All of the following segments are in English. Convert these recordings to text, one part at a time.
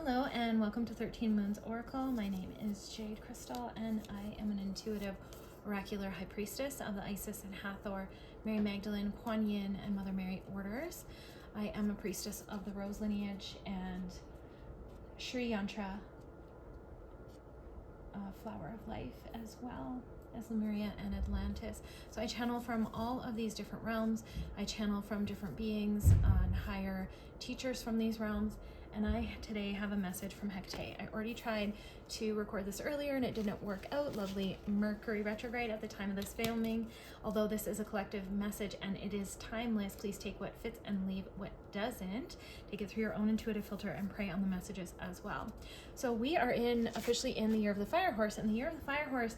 Hello and welcome to 13 Moons Oracle. My name is Jade Crystal and I am an intuitive oracular high priestess of the Isis and Hathor, Mary Magdalene, Kuan Yin, and Mother Mary orders. I am a priestess of the Rose lineage and Sri Yantra, flower of life, as well as Lemuria and Atlantis. So I channel from all of these different realms. I channel from different beings and higher teachers from these realms. And I today have a message from Hekate. I already tried to record this earlier and it didn't work out. Lovely Mercury retrograde at the time of this filming. Although this is a collective message and it is timeless, please take what fits and leave what doesn't. Take it through your own intuitive filter and pray on the messages as well. So we are officially in the year of the Fire Horse, and the year of the Fire Horse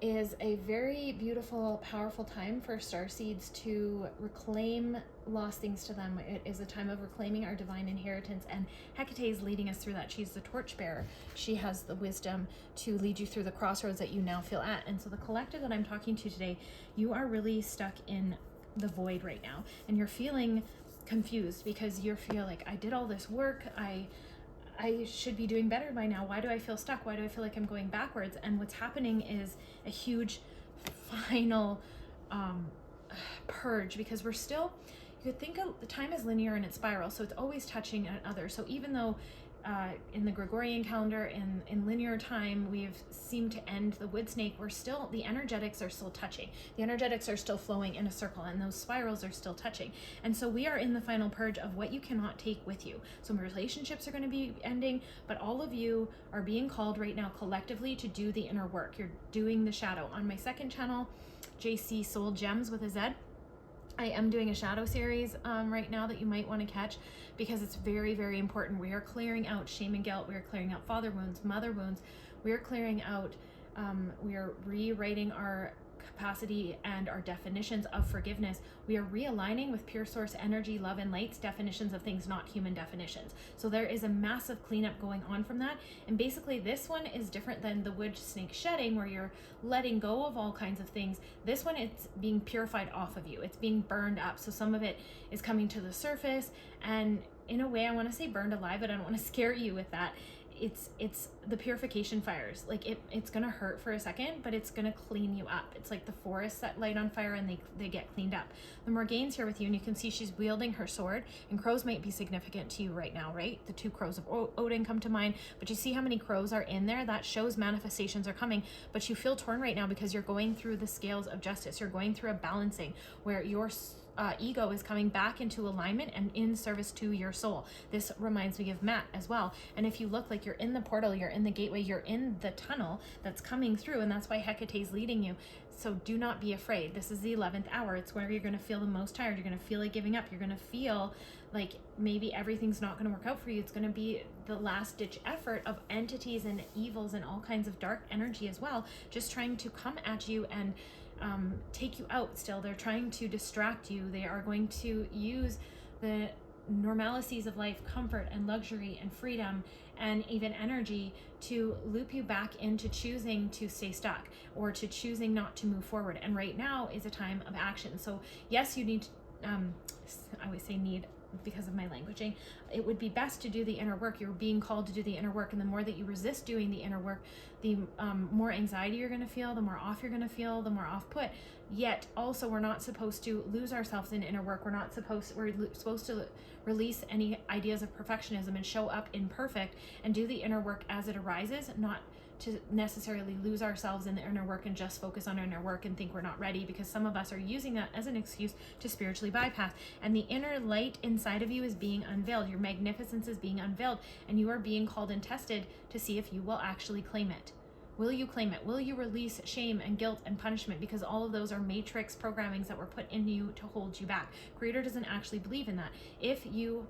is a very beautiful, powerful time for starseeds to reclaim lost things to them. It is a time of reclaiming our divine inheritance, and Hekate is leading us through that. She's the torchbearer. She has the wisdom to lead you through the crossroads that you now feel at. And so the collective that I'm talking to today, you are really stuck in the void right now, and you're feeling confused because you feel like, I did all this work, I should be doing better by now. Why do I feel stuck? Why do I feel like I'm going backwards? And what's happening is a huge final purge, because we're still, you could think of the time as linear and it's spiral, so it's always touching at others. So even though in the Gregorian calendar, in linear time, we've seemed to end the wood snake, we're still, the energetics are still touching. The energetics are still flowing in a circle, and those spirals are still touching. And so we are in the final purge of what you cannot take with you. So relationships are going to be ending, but all of you are being called right now collectively to do the inner work. You're doing the shadow. On my second channel, JC Soul Gems with a Z, I am doing a shadow series right now that you might want to catch, because it's very, very important. We are clearing out shame and guilt. We are clearing out father wounds, mother wounds. We are clearing out, we are rewriting our capacity and our definitions of forgiveness. We are realigning with pure source energy, love, and light's definitions of things, not human definitions. So there is a massive cleanup going on from that. And basically this one is different than the wood snake shedding, where you're letting go of all kinds of things. This one, it's being purified off of you. It's being burned up. So some of it is coming to the surface, and in a way I want to say burned alive, but I don't want to scare you with that. It's the purification fires. Like it's gonna hurt for a second, but it's gonna clean you up. It's like the forests that light on fire and they get cleaned up. The Morgane's here with you, and you can see she's wielding her sword, and crows might be significant to you right now, right? The 2 crows of Odin come to mind, but you see how many crows are in there? That shows manifestations are coming, but you feel torn right now because you're going through the scales of justice. You're going through a balancing where your ego is coming back into alignment and in service to your soul. This reminds me of Matt as well. And if you look like you're in the portal, you're in the gateway, you're in the tunnel that's coming through, and that's why Hecate's leading you. So do not be afraid. This is the 11th hour. It's where you're going to feel the most tired. You're going to feel like giving up. You're going to feel like maybe everything's not going to work out for you. It's going to be the last ditch effort of entities and evils and all kinds of dark energy as well, just trying to come at you and take you out still. They're trying to distract you. They are going to use the normalities of life, comfort and luxury and freedom and even energy, to loop you back into choosing to stay stuck or to choosing not to move forward. And right now is a time of action. So yes, you need I always say need because of my languaging. It would be best to do the inner work. You're being called to do the inner work, and the more that you resist doing the inner work, the more anxiety you're going to feel, the more off you're going to feel, the more off put. Yet also, we're not supposed to lose ourselves in inner work. We're supposed to release any ideas of perfectionism and show up imperfect and do the inner work as it arises, not to necessarily lose ourselves in the inner work and just focus on inner work and think we're not ready, because some of us are using that as an excuse to spiritually bypass. And the inner light inside of you is being unveiled. Your magnificence is being unveiled, and you are being called and tested to see if you will actually claim it. Will you claim it? Will you release shame and guilt and punishment? Because all of those are matrix programmings that were put in you to hold you back. Creator doesn't actually believe in that. If you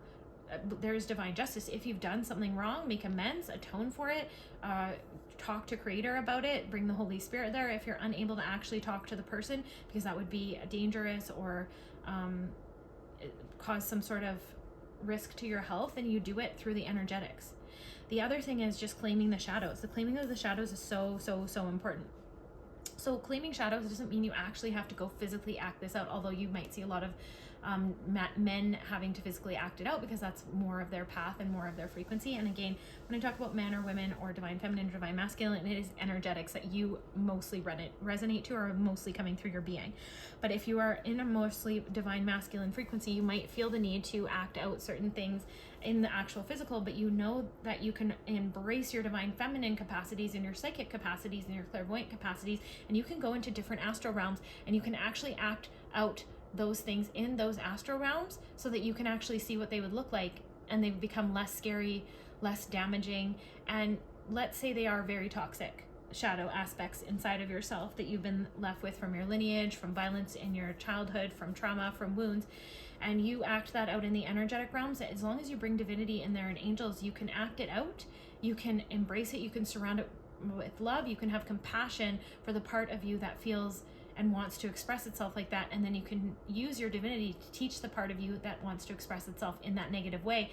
there's divine justice. If you've done something wrong, make amends, atone for it, talk to Creator about it, bring the Holy Spirit there. If you're unable to actually talk to the person, because that would be dangerous or cause some sort of risk to your health, then you do it through the energetics. The other thing is just claiming the shadows. The claiming of the shadows is so important. So claiming shadows doesn't mean you actually have to go physically act this out, although you might see a lot of men having to physically act it out because that's more of their path and more of their frequency. And again, when I talk about men or women or divine feminine, divine masculine, it is energetics that you mostly resonate to or are mostly coming through your being. But if you are in a mostly divine masculine frequency, you might feel the need to act out certain things in the actual physical, but you know that you can embrace your divine feminine capacities and your psychic capacities and your clairvoyant capacities, and you can go into different astral realms and you can actually act out those things in those astral realms so that you can actually see what they would look like, and they become less scary, less damaging. And let's say they are very toxic shadow aspects inside of yourself that you've been left with from your lineage, from violence in your childhood, from trauma, from wounds, and you act that out in the energetic realms. As long as you bring divinity in there and angels, you can act it out, you can embrace it, you can surround it with love, you can have compassion for the part of you that feels and wants to express itself like that, and then you can use your divinity to teach the part of you that wants to express itself in that negative way,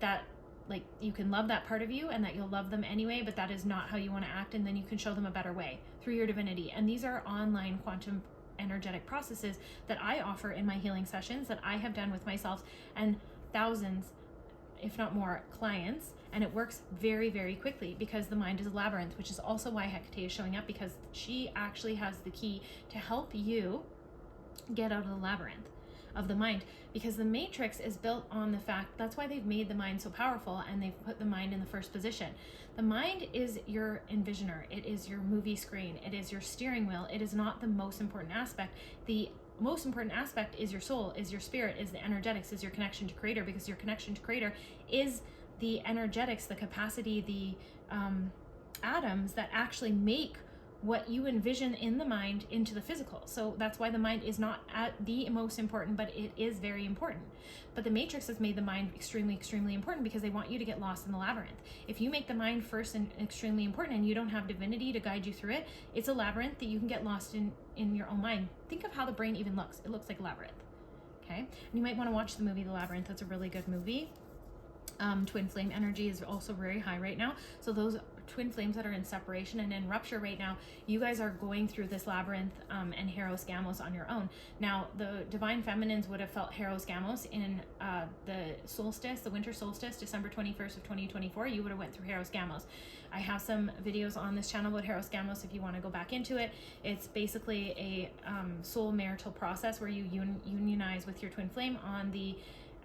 that like you can love that part of you and that you'll love them anyway, but that is not how you want to act, and then you can show them a better way through your divinity. And these are online quantum energetic processes that I offer in my healing sessions that I have done with myself and thousands, if not more, clients, and it works very, very quickly because the mind is a labyrinth, which is also why Hekate is showing up, because she actually has the key to help you get out of the labyrinth of the mind, because the matrix is built on the fact, that's why they've made the mind so powerful and they've put the mind in the first position. The mind is your envisioner, it is your movie screen, it is your steering wheel, it is not the most important aspect. The most important aspect is your soul, is your spirit, is the energetics, is your connection to creator, because your connection to creator is the energetics, the capacity, the atoms that actually make what you envision in the mind into the physical. So that's why the mind is not at the most important, but it is very important. But the matrix has made the mind extremely, extremely important because they want you to get lost in the labyrinth. If you make the mind first and extremely important and you don't have divinity to guide you through it, it's a labyrinth that you can get lost in your own mind. Think of how the brain even looks. It looks like a labyrinth. Okay? And you might want to watch the movie The Labyrinth. That's a really good movie. Twin flame energy is also very high right now. So those twin flames that are in separation and in rupture right now, you guys are going through this labyrinth and Heros Gamos on your own. Now, the divine feminines would have felt Heros Gamos in the solstice, the winter solstice, December 21st of 2024. You would have went through Heros Gamos. I have some videos on this channel about Heros Gamos if you want to go back into it. It's basically a soul marital process where you unionize with your twin flame on the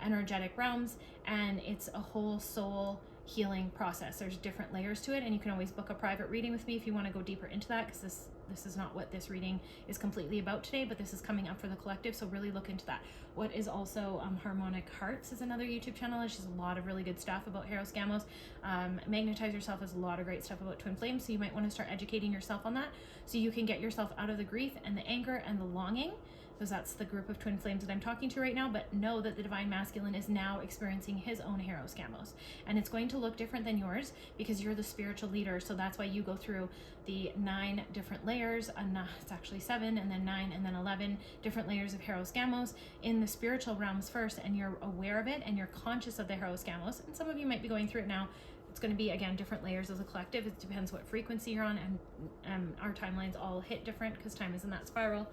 energetic realms, and it's a whole soul healing process. There's different layers to it, and you can always book a private reading with me if you want to go deeper into that, because this is not what this reading is completely about today, but this is coming up for the collective, so really look into that. What is also Harmonic Hearts is another YouTube channel, and she's a lot of really good stuff about Heros Gamos. Magnetize Yourself has a lot of great stuff about twin flames, so you might want to start educating yourself on that so you can get yourself out of the grief and the anger and the longing, because that's the group of twin flames that I'm talking to right now. But know that the divine masculine is now experiencing his own Heros Gamos, and it's going to look different than yours because you're the spiritual leader. So that's why you go through the 9 different layers, it's actually 7 and then 9 and then 11 different layers of Heros Gamos in the spiritual realms first, and you're aware of it and you're conscious of the Heros Gamos. And some of you might be going through it now. It's going to be, again, different layers as a collective. It depends what frequency you're on, and our timelines all hit different because time is in that spiral.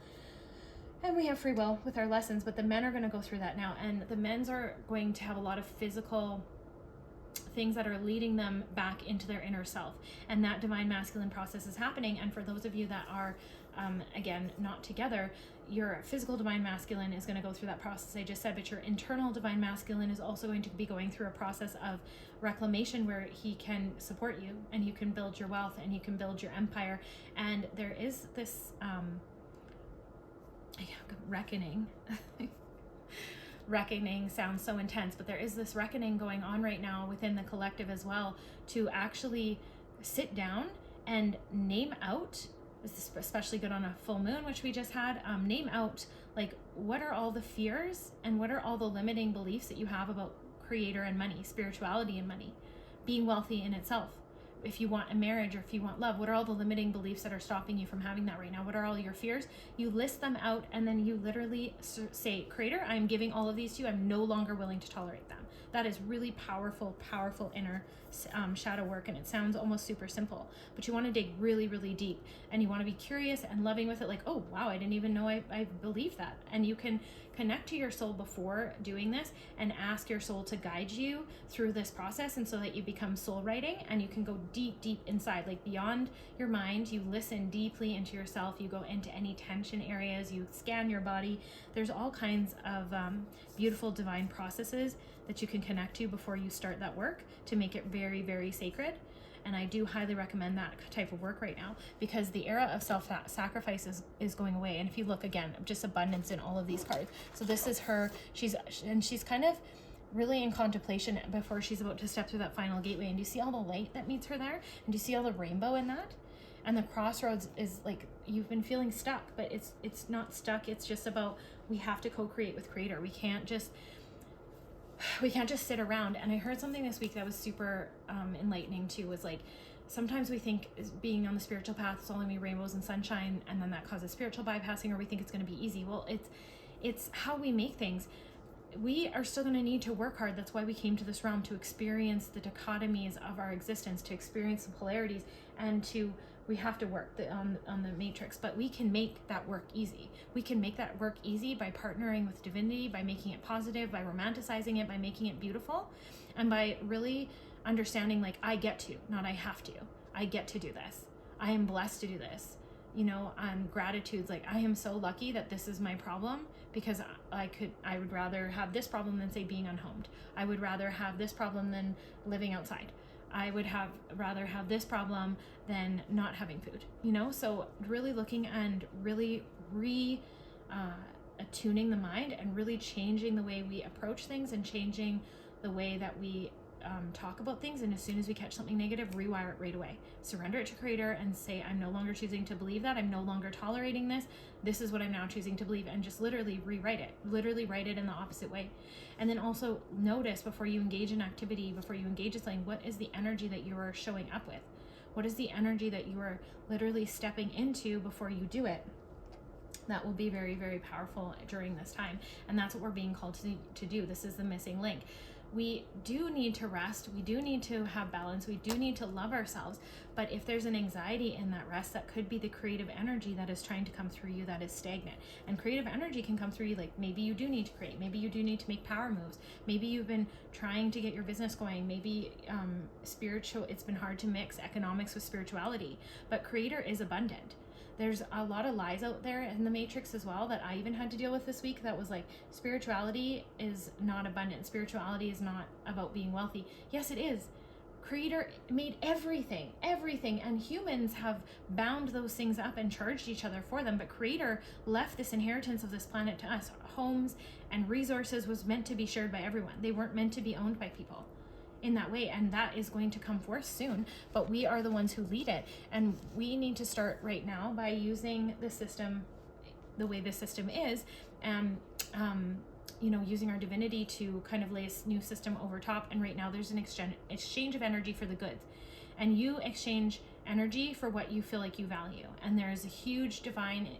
And we have free will with our lessons, but the men are going to go through that now, and the men's are going to have a lot of physical things that are leading them back into their inner self, and that divine masculine process is happening. And for those of you that are again not together, your physical divine masculine is going to go through that process I just said, but your internal divine masculine is also going to be going through a process of reclamation where he can support you and you can build your wealth and you can build your empire. And there is this reckoning. Reckoning sounds so intense, but there is this reckoning going on right now within the collective as well, to actually sit down and name out, this is especially good on a full moon, which we just had, name out, like, what are all the fears and what are all the limiting beliefs that you have about creator and money, spirituality and money, being wealthy in itself. If you want a marriage or if you want love, what are all the limiting beliefs that are stopping you from having that right now? What are all your fears? You list them out, and then you literally say, Creator, I'm giving all of these to you. I'm no longer willing to tolerate them. That is really powerful, powerful inner shadow work, and it sounds almost super simple, but you want to dig really, really deep, and you want to be curious and loving with it, like, oh, wow, I didn't even know I believed that. And you can connect to your soul before doing this and ask your soul to guide you through this process, and so that you become soul writing and you can go deep inside, like beyond your mind. You listen deeply into yourself, you go into any tension areas, you scan your body. There's all kinds of beautiful divine processes that you can connect to before you start that work to make it very, very sacred. And I do highly recommend that type of work right now, because the era of self-sacrifice is going away. And if you look again, just abundance in all of these cards. So this is her, she's kind of really in contemplation before she's about to step through that final gateway. And do you see all the light that meets her there? And do you see all the rainbow in that? And the crossroads is like, you've been feeling stuck, but it's not stuck. It's just about, we have to co-create with Creator. We can't just sit around. And I heard something this week that was super enlightening too, was like, sometimes we think being on the spiritual path is only gonna be rainbows and sunshine, and then that causes spiritual bypassing, or we think it's going to be easy. Well, it's how we make things. We are still going to need to work hard. That's why we came to this realm, to experience the dichotomies of our existence, to experience the polarities, and we have to work on the matrix. But we can make that work easy. We can make that work easy by partnering with divinity, by making it positive, by romanticizing it, by making it beautiful, and by really understanding, like, I get to, not I have to. I get to do this. I am blessed to do this. Gratitude's like, I am so lucky that this is my problem, because I would rather have this problem than, say, being unhomed. I would rather have this problem than living outside. I would rather have this problem than not having food, So really looking and really attuning the mind, and really changing the way we approach things, and changing the way that we talk about things. And as soon as we catch something negative, rewire it right away. Surrender it to Creator and say, I'm no longer choosing to believe that. I'm no longer tolerating this. This is what I'm now choosing to believe, and just literally rewrite it. Literally write it in the opposite way. And then also notice, before you engage in activity, before you engage in something, what is the energy that you are showing up with? What is the energy that you are literally stepping into before you do it? That will be very, very powerful during this time. And that's what we're being called to do. This is the missing link. We do need to rest. We do need to have balance. We do need to love ourselves. But if there's an anxiety in that rest, that could be the creative energy that is trying to come through you that is stagnant. And creative energy can come through you, like maybe you do need to create. Maybe you do need to make power moves. Maybe you've been trying to get your business going. Maybe it's been hard to mix economics with spirituality. But Creator is abundant. There's a lot of lies out there in the matrix as well that I even had to deal with this week, that was like, spirituality is not abundant. Spirituality is not about being wealthy. Yes, it is. Creator made everything, and humans have bound those things up and charged each other for them. But Creator left this inheritance of this planet to us. Homes and resources was meant to be shared by everyone. They weren't meant to be owned by people in that way, and that is going to come forth soon, but we are the ones who lead it. And we need to start right now by using the system the way the system is, and using our divinity to kind of lay a new system over top. And right now there's an exchange of energy for the goods, and you exchange energy for what you feel like you value. And there's a huge divine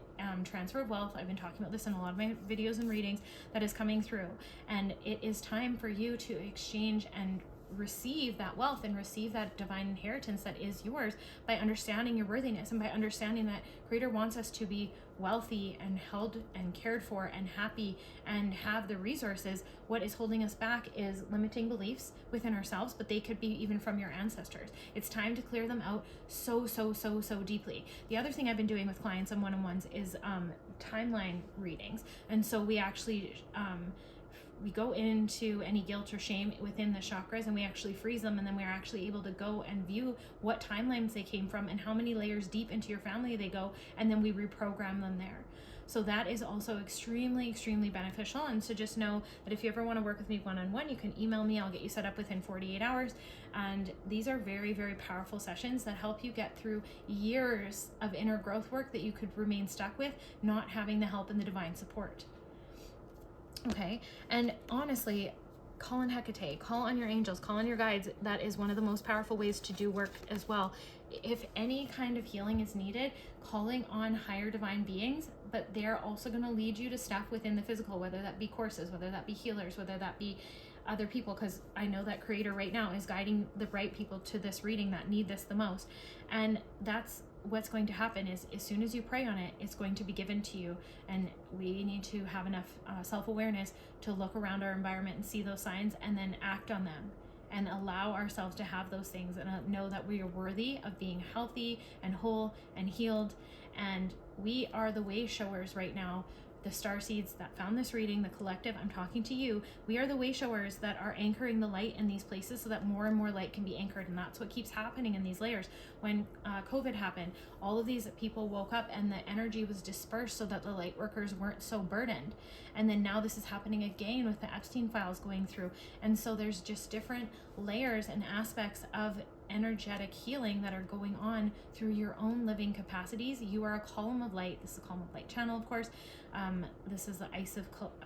transfer of wealth. I've been talking about this in a lot of my videos and readings that is coming through, and it is time for you to exchange and receive that wealth and receive that divine inheritance that is yours, by understanding your worthiness, and by understanding that Creator wants us to be wealthy and held and cared for and happy and have the resources. What is holding us back is limiting beliefs within ourselves, but they could be even from your ancestors. It's time to clear them out so deeply. The other thing I've been doing with clients on one-on-ones is timeline readings. And so we actually we go into any guilt or shame within the chakras, and we actually freeze them, and then we're actually able to go and view what timelines they came from and how many layers deep into your family they go, and then we reprogram them there. So that is also extremely beneficial. And so just know that if you ever want to work with me one-on-one, you can email me. I'll get you set up within 48 hours. And these are very powerful sessions that help you get through years of inner growth work that you could remain stuck with, not having the help and the divine support. Okay, and honestly, call on Hekate, call on your angels, call on your guides. That is one of the most powerful ways to do work as well. If any kind of healing is needed, calling on higher divine beings, but they're also going to lead you to stuff within the physical, whether that be courses, whether that be healers, whether that be other people, because I know that Creator right now is guiding the right people to this reading that need this the most. And that's what's going to happen is as soon as you pray on it, it's going to be given to you. And we need to have enough self-awareness to look around our environment and see those signs and then act on them and allow ourselves to have those things and know that we are worthy of being healthy and whole and healed. And we are the way showers right now. The star seeds that found this reading, the collective, I'm talking to you. We are the way showers that are anchoring the light in these places so that more and more light can be anchored. And that's what keeps happening in these layers. When COVID happened, all of these people woke up and the energy was dispersed so that the light workers weren't so burdened. And then now this is happening again with the Epstein files going through. And so there's just different layers and aspects of energetic healing that are going on through your own living capacities. You are a column of light. This is a column of light channel, of course. This is the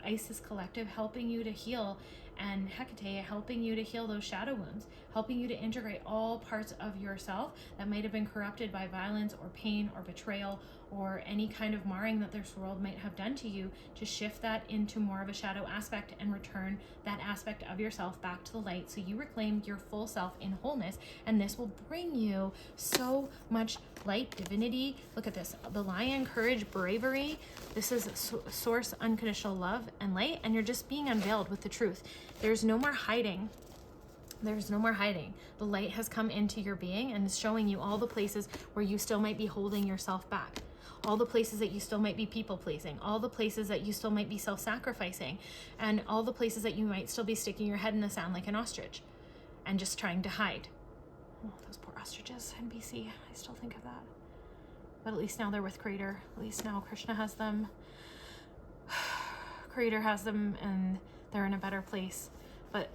Isis collective helping you to heal, and Hekate helping you to heal those shadow wounds, helping you to integrate all parts of yourself that might have been corrupted by violence or pain or betrayal or any kind of marring that this world might have done to you, to shift that into more of a shadow aspect and return that aspect of yourself back to the light so you reclaim your full self in wholeness. And this will bring you so much light, divinity. Look at this, the lion, courage, bravery. This is source, unconditional love and light, and you're just being unveiled with the truth. There's no more hiding. There's no more hiding. The light has come into your being and is showing you all the places where you still might be holding yourself back, all the places that you still might be people pleasing, all the places that you still might be self-sacrificing, and all the places that you might still be sticking your head in the sand like an ostrich and just trying to hide. Oh, those poor ostriches in BC. I still think of that. But at least now they're with Creator. At least now Krishna has them. Creator has them, and they're in a better place. But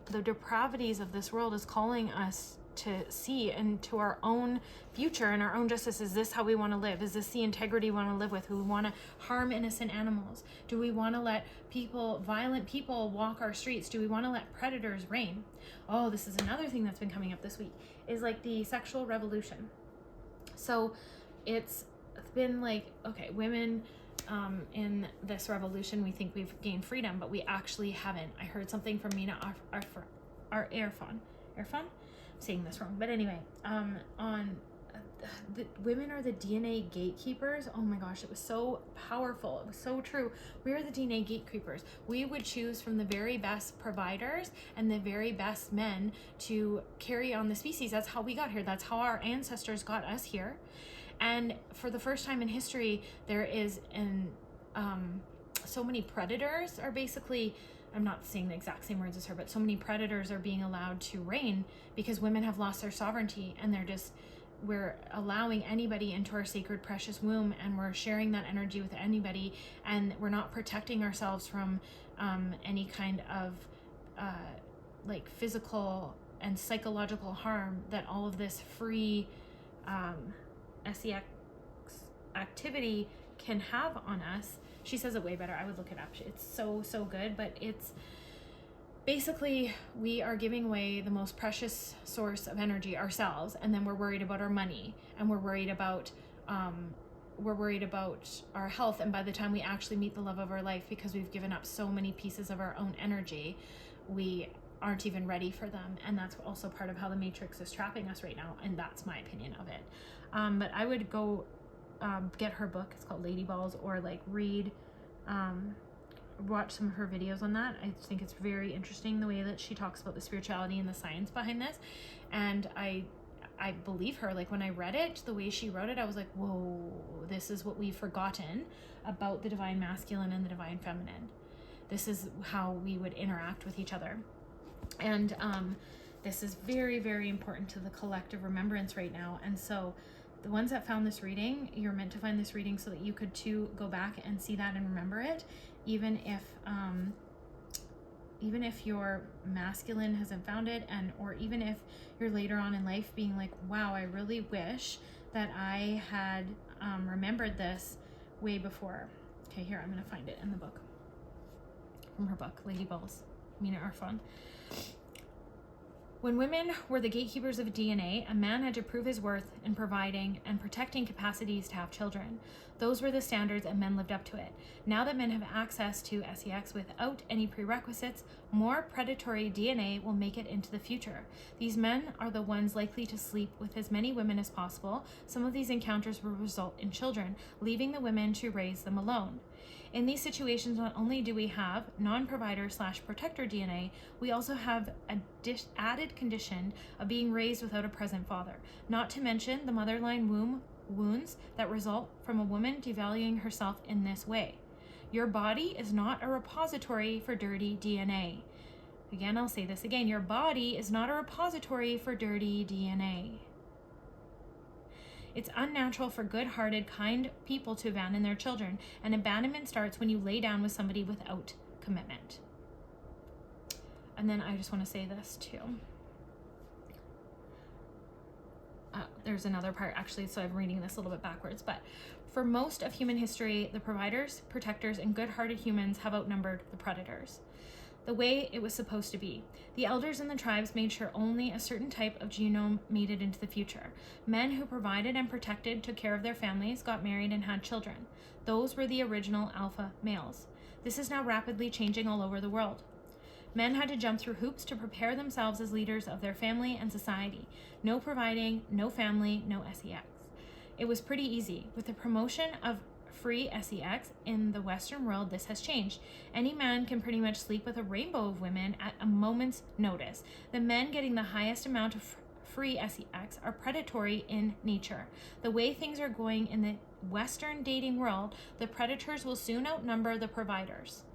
the depravities of this world is calling us to see into our own future and our own justice. Is this how we want to live? Is this the integrity we want to live with? Do we want to harm innocent animals? Do we want to let violent people walk our streets? Do we want to let predators reign? Oh, this is another thing that's been coming up this week, is like the sexual revolution. So it's been like, okay, women in this revolution, we think we've gained freedom, but we actually haven't. I heard something from Mina Irfan. I'm saying this wrong, but anyway, on the women are the DNA gatekeepers. Oh my gosh, it was so powerful. It was so true. We are the DNA gatekeepers. We would choose from the very best providers and the very best men to carry on the species. That's how we got here. That's how our ancestors got us here. And for the first time in history, there is so many predators are basically, I'm not saying the exact same words as her, but so many predators are being allowed to reign because women have lost their sovereignty, and we're allowing anybody into our sacred precious womb, and we're sharing that energy with anybody, and we're not protecting ourselves from any kind of like physical and psychological harm that all of this free SEX activity can have on us. She says it way better. I would look it up. It's so good, but it's basically, we are giving away the most precious source of energy, ourselves, and then we're worried about our money, and we're worried about our health, and by the time we actually meet the love of our life, because we've given up so many pieces of our own energy, we aren't even ready for them. And that's also part of how the Matrix is trapping us right now, and that's my opinion of it. But I would go get her book. It's called Lady Balls, or like read, watch some of her videos on that. I think it's very interesting the way that she talks about the spirituality and the science behind this. And I believe her. Like when I read it, the way she wrote it, I was like, whoa, this is what we've forgotten about the divine masculine and the divine feminine. This is how we would interact with each other. And this is very, very important to the collective remembrance right now. And so the ones that found this reading, you're meant to find this reading so that you could too go back and see that and remember it, even if your masculine hasn't found it, and or even if you're later on in life being like, wow, I really wish that I had remembered this way before. Okay, here, I'm going to find it in the book. From her book, Lady Balls, Mina Irfan. When women were the gatekeepers of DNA, a man had to prove his worth in providing and protecting capacities to have children. Those were the standards, and men lived up to it. Now that men have access to sex without any prerequisites, more predatory DNA will make it into the future. These men are the ones likely to sleep with as many women as possible. Some of these encounters will result in children, leaving the women to raise them alone. In these situations, not only do we have non-provider/protector DNA, we also have a added condition of being raised without a present father, not to mention the motherline wounds that result from a woman devaluing herself in this way. Your body is not a repository for dirty DNA. Again, I'll say this again. Your body is not a repository for dirty DNA. It's unnatural for good-hearted, kind people to abandon their children, and abandonment starts when you lay down with somebody without commitment. And then I just want to say this too. There's another part actually, so I'm reading this a little bit backwards, but for most of human history, the providers, protectors, and good-hearted humans have outnumbered the predators. The way it was supposed to be. The elders in the tribes made sure only a certain type of genome made it into the future. Men who provided and protected, took care of their families, got married, and had children. Those were the original alpha males. This is now rapidly changing all over the world. Men had to jump through hoops to prepare themselves as leaders of their family and society. No providing, no family, no sex. It was pretty easy. With the promotion of free sex in the Western world, this has changed. Any man can pretty much sleep with a rainbow of women at a moment's notice. The men getting the highest amount of free sex are predatory in nature. The way things are going in the Western dating world, the predators will soon outnumber the providers.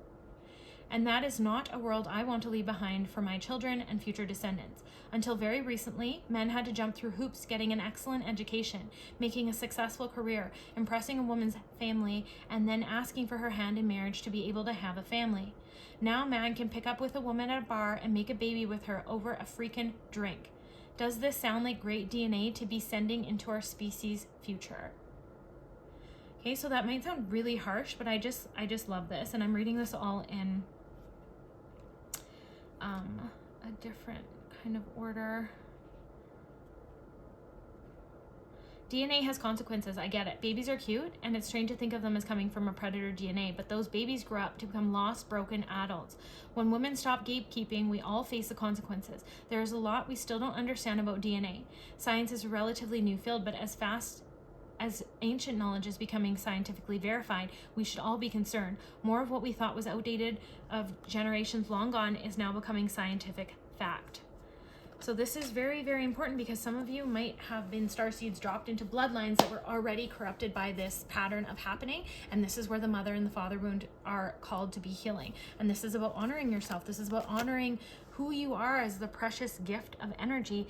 And that is not a world I want to leave behind for my children and future descendants. Until very recently, men had to jump through hoops getting an excellent education, making a successful career, impressing a woman's family, and then asking for her hand in marriage to be able to have a family. Now man can pick up with a woman at a bar and make a baby with her over a freaking drink. Does this sound like great DNA to be sending into our species' future? Okay, so that might sound really harsh, but I just love this, and I'm reading this all in a different kind of order. DNA has consequences. I get it. Babies are cute, and it's strange to think of them as coming from a predator DNA, but those babies grow up to become lost, broken adults. When women stop gatekeeping, we all face the consequences. There is a lot we still don't understand about DNA. Science is a relatively new field, but as fast as ancient knowledge is becoming scientifically verified, we should all be concerned. More of what we thought was outdated of generations long gone is now becoming scientific fact. So this is very, very important because some of you might have been starseeds dropped into bloodlines that were already corrupted by this pattern of happening. And this is where the mother and the father wound are called to be healing. And this is about honoring yourself. This is about honoring who you are as the precious gift of energy,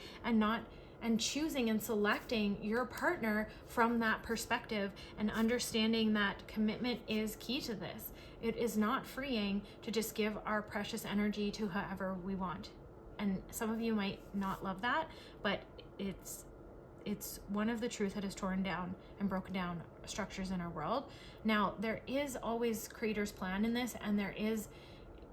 and choosing and selecting your partner from that perspective, and understanding that commitment is key to this. It is not freeing to just give our precious energy to whoever we want. And some of you might not love that, but it's one of the truth that has torn down and broken down structures in our world. Now, there is always creator's plan in this, and there is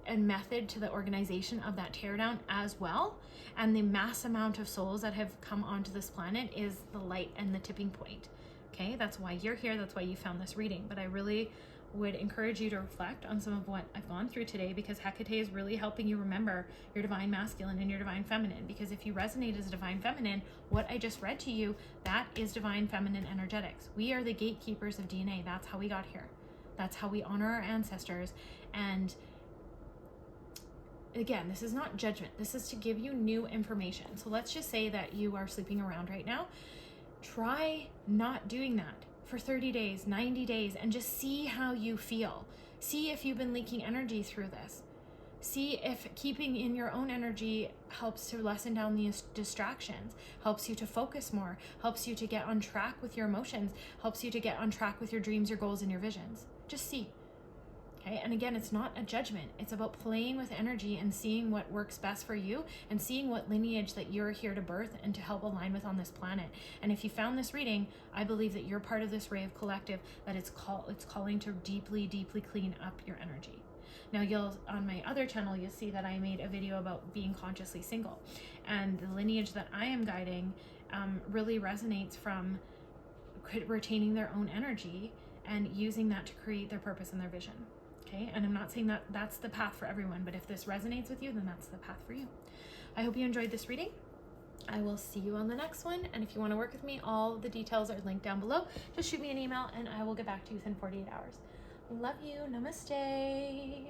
a method to the organization of that teardown as well. And the mass amount of souls that have come onto this planet is the light and the tipping point. Okay, that's why you're here. That's why you found this reading. But I really would encourage you to reflect on some of what I've gone through today, because Hekate is really helping you remember your divine masculine and your divine feminine. Because if you resonate as a divine feminine, what I just read to you, that is divine feminine energetics. We are the gatekeepers of DNA. That's how we got here. That's how we honor our ancestors. And again, this is not judgment. This is to give you new information. So let's just say that you are sleeping around right now. Try not doing that for 30 days, 90 days, and just see how you feel. See if you've been leaking energy through this. See if keeping in your own energy helps to lessen down these distractions, helps you to focus more, helps you to get on track with your emotions, helps you to get on track with your dreams, your goals, and your visions. Just see. Okay, and again, it's not a judgment. It's about playing with energy and seeing what works best for you, and seeing what lineage that you're here to birth and to help align with on this planet. And if you found this reading, I believe that you're part of this ray of collective that it's calling to deeply, deeply clean up your energy. Now on my other channel, you'll see that I made a video about being consciously single, and the lineage that I am guiding really resonates from retaining their own energy and using that to create their purpose and their vision. Okay, and I'm not saying that that's the path for everyone, but if this resonates with you, then that's the path for you. I hope you enjoyed this reading. I will see you on the next one. And if you want to work with me, all the details are linked down below. Just shoot me an email and I will get back to you within 48 hours. Love you. Namaste.